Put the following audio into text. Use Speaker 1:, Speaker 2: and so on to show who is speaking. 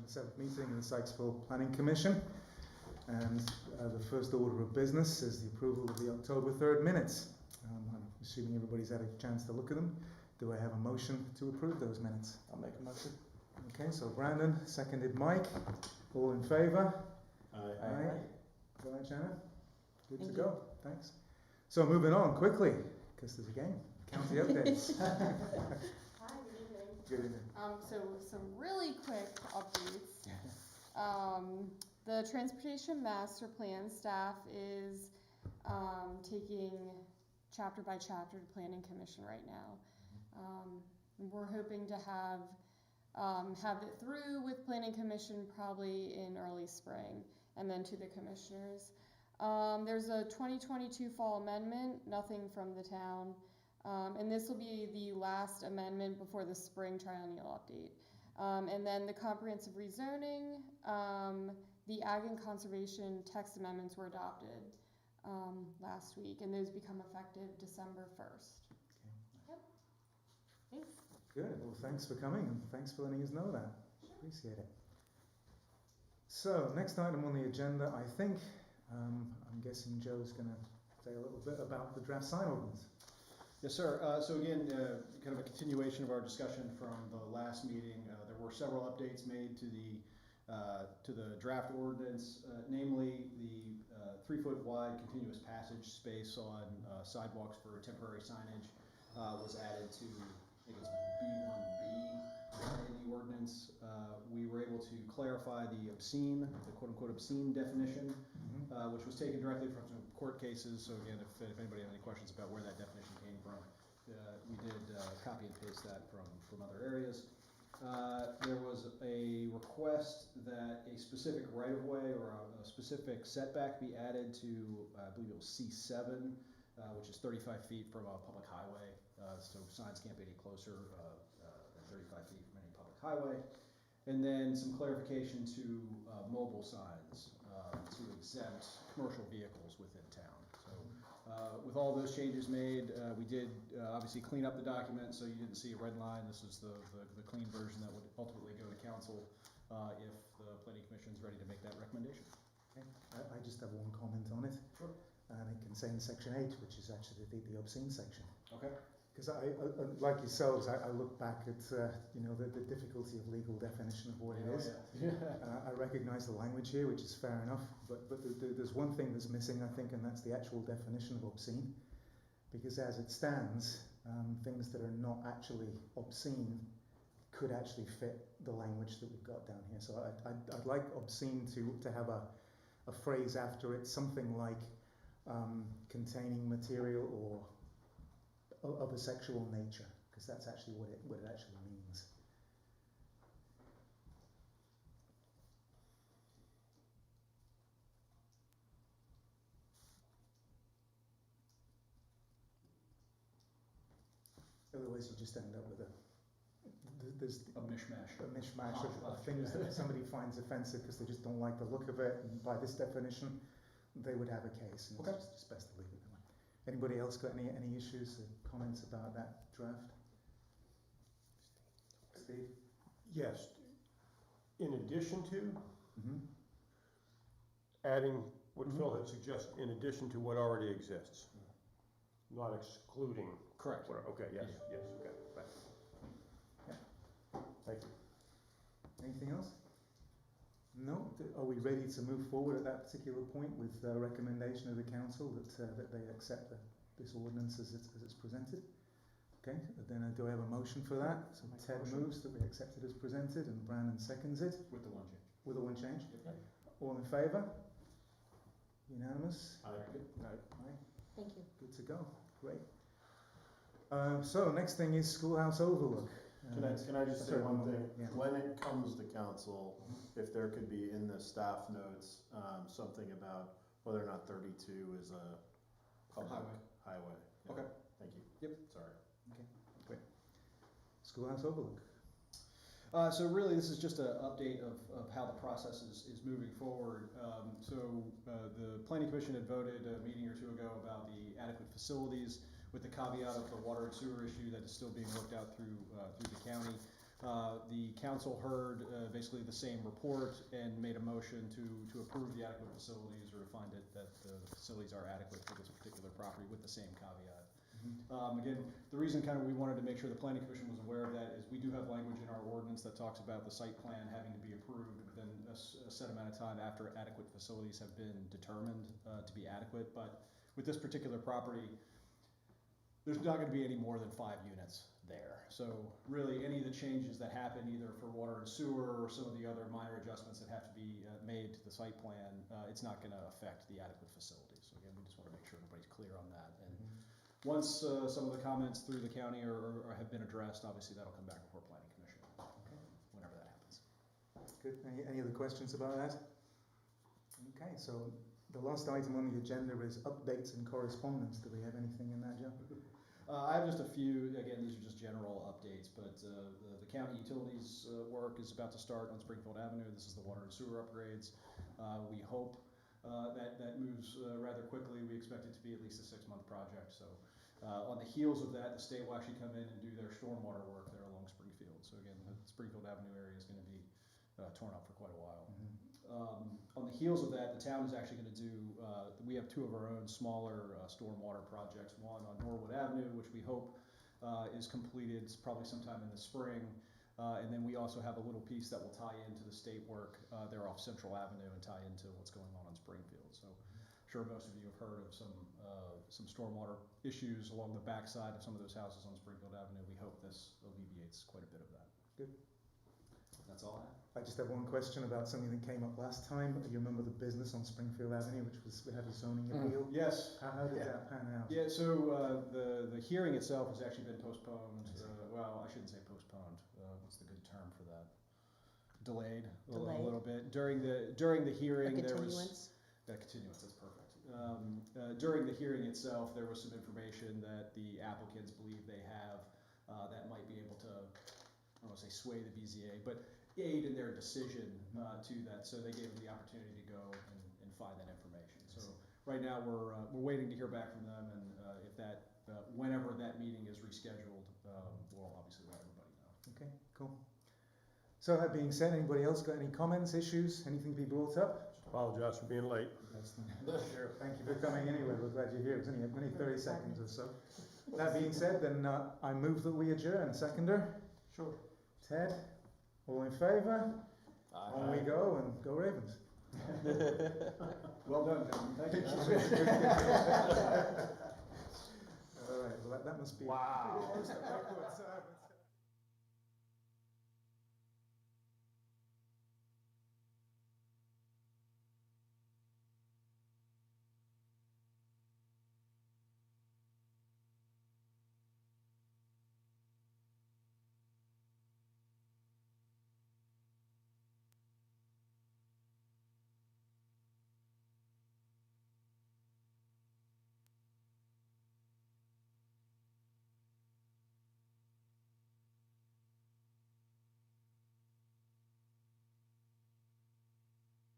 Speaker 1: the 7th meeting of the Sykesville Planning Commission. And the first order of business is the approval of the October 3rd minutes. I'm assuming everybody's had a chance to look at them. Do I have a motion to approve those minutes?
Speaker 2: I'll make a motion.
Speaker 1: Okay, so Brandon, seconded Mike. All in favour?
Speaker 2: Aye.
Speaker 1: Go ahead, Shannon. Good
Speaker 3: Thank
Speaker 1: to
Speaker 3: you.
Speaker 1: go. Thanks. So moving on quickly, because there's a game. County updates.
Speaker 3: Hi, good evening.
Speaker 1: Good evening.
Speaker 3: So some really quick updates. The Transportation Master Plan staff is taking chapter by chapter to Planning Commission right now. We're hoping to have it through with Planning Commission probably in early spring, and then to the commissioners. There's a 2022 fall amendment, nothing from the town. And this will be the last amendment before the spring triennial update. And then the comprehensive rezoning, the ag and conservation text amendments were adopted last week, and those become effective December 1st.
Speaker 1: Okay.
Speaker 3: Yep. Thanks.
Speaker 1: Good. Well, thanks for coming and thanks for letting us know that. Appreciate it. So, next item on the agenda, I think, I'm guessing Joe's going to say a little bit about the draft sign ordinance.
Speaker 4: Yes, sir. So again, kind of a continuation of our discussion from the last meeting. There were several updates made to the draft ordinance, namely the 3-foot wide continuous passage space on sidewalks for temporary signage was added to, I think it's B1B in the ordinance. We were able to clarify the quote-unquote obscene definition, which was taken directly from some court cases. So again, if anybody has any questions about where that definition came from, we did copy and paste that from other areas. There was a request that a specific right-of-way or a specific setback be added to, I believe it was C7, which is 35 feet from a public highway. So signs can't be any closer than 35 feet from any public highway. And then some clarification to mobile signs to exempt commercial vehicles within town. So with all those changes made, we did obviously clean up the document, so you didn't see a red line. This is the clean version that would ultimately go to council if the Planning Commission is ready to make that recommendation.
Speaker 1: Okay. I just have one comment on it.
Speaker 4: Sure.
Speaker 1: And it contains section 8, which is actually the obscene section.
Speaker 4: Okay.
Speaker 1: Because I like yourselves, I look back at the difficulty of legal definition of what it is.
Speaker 4: Yeah.
Speaker 1: I recognise the language here, which is fair enough, but there's one thing that's missing, I think, and that's the actual definition of obscene. Because as it stands, things that are not actually obscene could actually fit the language that we've got down here. So I'd like obscene to have a phrase after it, something like containing material or of a sexual nature, because that's actually what it actually means. Otherwise, you just end up with there's
Speaker 4: A mishmash.
Speaker 1: a mishmash of things that somebody finds offensive because they just don't like the look of it, and by this definition, they would have a case. And
Speaker 4: Okay.
Speaker 1: it's just best to leave it that way. Anybody else got any issues or comments about that draft? Steve?
Speaker 2: Yes. In addition to
Speaker 1: Mm-hmm.
Speaker 2: adding what Phil had suggested, in addition to what already exists, not excluding.
Speaker 4: Correct.
Speaker 2: Okay, yes, okay, right.
Speaker 1: Yeah.
Speaker 2: Thank you.
Speaker 1: Anything else? No? Are we ready to move forward at that particular point with the recommendation of the council that they accept this ordinance as it's presented? Okay, then do I have a motion for that? So Ted moves that we accept it as presented and Brandon seconds it.
Speaker 4: With the one change.
Speaker 1: With the one change?
Speaker 4: Yep.
Speaker 1: All in favour? Unanimous?
Speaker 2: Aye.
Speaker 1: Aye.
Speaker 3: Thank you.
Speaker 1: Good to go. Great. So next thing is schoolhouse overlook.
Speaker 5: Can I just say
Speaker 1: sorry,
Speaker 5: one thing?
Speaker 1: Yeah.
Speaker 5: When it comes to council, if there could be in the staff notes, something about whether or not 32 is a public highway. Yeah.
Speaker 4: Okay.
Speaker 5: Thank you.
Speaker 4: Yep.
Speaker 5: Sorry.
Speaker 1: Okay, great. Schoolhouse overlook.
Speaker 4: So really, this is just an update of how the process is moving forward. The Planning Commission had voted a meeting or two ago about the adequate facilities, with the caveat of the water and sewer issue that is still being worked out through the county. The council heard basically the same report and made a motion to approve the adequate facilities or to find it that the facilities are adequate for this particular property with the same caveat. Again, the reason kind of we wanted to make sure the planning commission was aware of that is we do have language in our ordinance that talks about the site plan having to be approved within a set amount of time after adequate facilities have been determined to be adequate. But with this particular property, there's not going to be any more than 5 units there. So really any of the changes that happen either for water and sewer or some of the other minor adjustments that have to be made to the site plan, it's not going to affect the adequate facilities. So again, we just want to make sure everybody's clear on that. And once some of the comments through the county or have been addressed, obviously that'll come back before planning commission, whenever that happens.
Speaker 1: Good. Any other questions about that? Okay, so the last item on the agenda is updates and correspondence. Do we have anything in that, Joe?
Speaker 4: I have just a few, again, these are just general updates, but the county utilities work is about to start on Springfield Avenue. This is the water and sewer upgrades. We hope that moves rather quickly. We expect it to be at least a 6-month project. So on the heels of that, the state will actually come in and do their stormwater work there along Springfield. So again, the Springfield Avenue area is going to be torn up for quite a while. On the heels of that, the town is actually going to do, we have 2 of our own smaller stormwater projects, one on Norwood Avenue, which we hope is completed probably sometime in the spring. And then we also have a little piece that will tie into the state work there off Central Avenue and tie into what's going on Springfield. So I'm sure most of you have heard of some stormwater issues along the backside of some of those houses on Springfield Avenue. We hope this alleviates quite a bit of that.
Speaker 1: Good.
Speaker 4: That's all I have.
Speaker 1: I just have one question about something that came up last time. You remember the business on Springfield Avenue, which was, we had a zoning appeal?
Speaker 4: Yes.
Speaker 1: How did that pan out?
Speaker 4: Yeah, so the hearing itself has actually been postponed. Well, I shouldn't say postponed. What's the good term for that? Delayed a little bit. During the hearing, there was continuance. That's perfect. During the hearing itself, there was some information that the applicants believe they have that might be able to, I don't want to say sway the BZA, but aid in their decision to that. So they gave them the opportunity to go and find that information. So right now we're waiting to hear back from them, and if that whenever that meeting is rescheduled, we'll obviously let everybody know.
Speaker 1: Okay, cool. So that being said, anybody else got any comments, issues, anything to be brought up?
Speaker 2: Apologize for being late.
Speaker 1: Sure. Thank you for coming anyway. We're glad you're here. It was only 30 seconds or so. That being said, then I move that we adjourn. Seconder? Sure. Ted? All in favour? On we go, and go Ravens.
Speaker 4: Well done, gentlemen. Thank you.
Speaker 1: All right, well that must be...
Speaker 2: Wow.
Speaker 1: Record service.